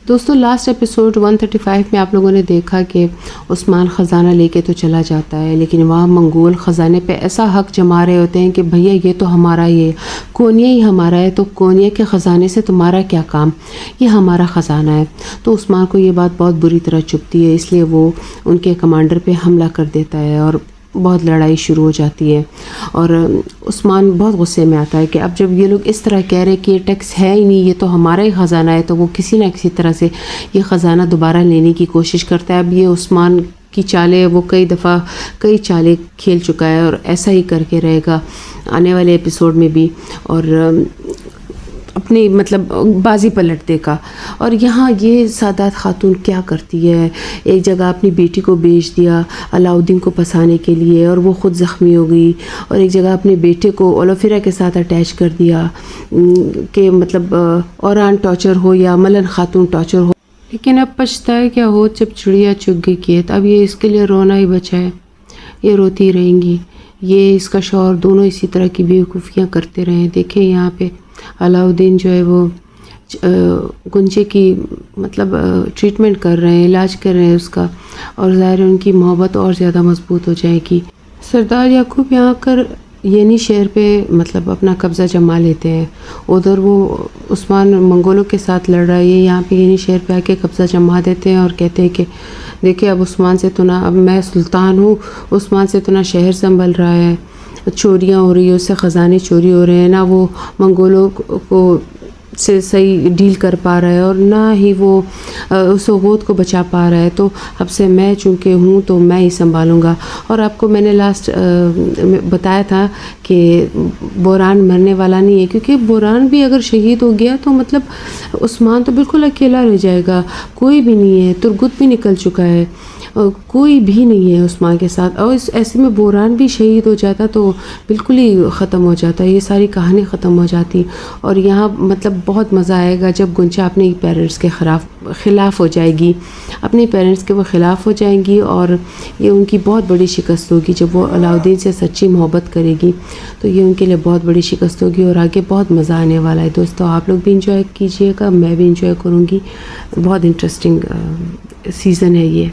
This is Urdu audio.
دوستو لاسٹ ایپیسوڈ 135 میں آپ لوگوں نے دیکھا کہ عثمان خزانہ لے کے تو چلا جاتا ہے، لیکن وہاں منگول خزانے پہ ایسا حق جما رہے ہوتے ہیں کہ بھیا یہ تو ہمارا، یہ کونیا ہی ہمارا ہے، تو کونیا کے خزانے سے تمہارا کیا کام، یہ ہمارا خزانہ ہے۔ تو عثمان کو یہ بات بہت بری طرح چبھتی ہے، اس لیے وہ ان کے کمانڈر پہ حملہ کر دیتا ہے اور بہت لڑائی شروع ہو جاتی ہے۔ اور عثمان بہت غصے میں آتا ہے کہ اب جب یہ لوگ اس طرح کہہ رہے کہ یہ ٹیکس ہے ہی نہیں، یہ تو ہمارا ہی خزانہ ہے، تو وہ کسی نہ کسی طرح سے یہ خزانہ دوبارہ لینے کی کوشش کرتا ہے۔ اب یہ عثمان کی چالیں وہ کئی دفعہ کئی چالیں کھیل چکا ہے اور ایسا ہی کر کے رہے گا آنے والے ایپیسوڈ میں بھی، اور اپنی بازی پلٹ دے گا۔ اور یہاں یہ سعادت خاتون کیا کرتی ہے، ایک جگہ اپنی بیٹی کو بیچ دیا علاؤدین کو پھنسانے کے لیے اور وہ خود زخمی ہو گئی، اور ایک جگہ اپنے بیٹے کو اولوفیرا کے ساتھ اٹیچ کر دیا کہ اوران ٹارچر ہو یا ملن خاتون ٹارچر ہو، لیکن اب پچھتائے کیا ہو جب چڑیا چگ گئی کھیت۔ اب یہ اس کے لیے رونا ہی بچا ہے، یہ روتی رہیں گی، یہ اس کا شوہر دونوں اسی طرح کی بیوقوفیاں کرتے رہے۔ دیکھیں یہاں پہ علاؤدین جو ہے وہ گنجے کی ٹریٹمنٹ کر رہے ہیں، علاج کر رہے ہیں اس کا، اور ظاہر ان کی محبت اور زیادہ مضبوط ہو جائے گی۔ سردار یعقوب یہاں کر یعنی شہر پہ اپنا قبضہ جما لیتے ہیں، ادھر وہ عثمان منگولوں کے ساتھ لڑ رہا ہے، یہ یہاں پہ یعنی شہر پہ آ کے قبضہ جما دیتے ہیں اور کہتے ہیں کہ دیکھیں اب عثمان سے تو نہ، اب میں سلطان ہوں، عثمان سے تو نہ شہر سنبھل رہا ہے، چوریاں ہو رہی ہیں، اس سے خزانے چوری ہو رہے ہیں، نہ وہ منگولوں کو سے صحیح ڈیل کر پا رہا ہے اور نہ ہی وہ اس غوت کو بچا پا رہا ہے، تو اب سے میں چونکہ ہوں تو میں ہی سنبھالوں گا۔ اور آپ کو میں نے لاسٹ بتایا تھا کہ بوران مرنے والا نہیں ہے، کیونکہ بوران بھی اگر شہید ہو گیا تو عثمان تو بالکل اکیلا رہ جائے گا، کوئی بھی نہیں ہے، ترگت بھی نکل چکا ہے، کوئی بھی نہیں ہے عثمان کے ساتھ، اور ایسے میں بوران بھی شہید ہو جاتا تو بالکل ہی ختم ہو جاتا، یہ ساری کہانی ختم ہو جاتی۔ اور یہاں بہت مزہ آئے گا جب گنجا اپنے پیرنٹس کے خلاف ہو جائے گی، اپنے پیرنٹس کے وہ خلاف ہو جائیں گی، اور یہ ان کی بہت بڑی شکست ہوگی۔ جب وہ علاؤدین سے سچی محبت کرے گی تو یہ ان کے لیے بہت بڑی شکست ہوگی، اور آگے بہت مزہ آنے والا ہے۔ دوستو آپ لوگ بھی انجوائے کیجئے گا، میں بھی انجوائے کروں گی، بہت انٹرسٹنگ سیزن ہے یہ۔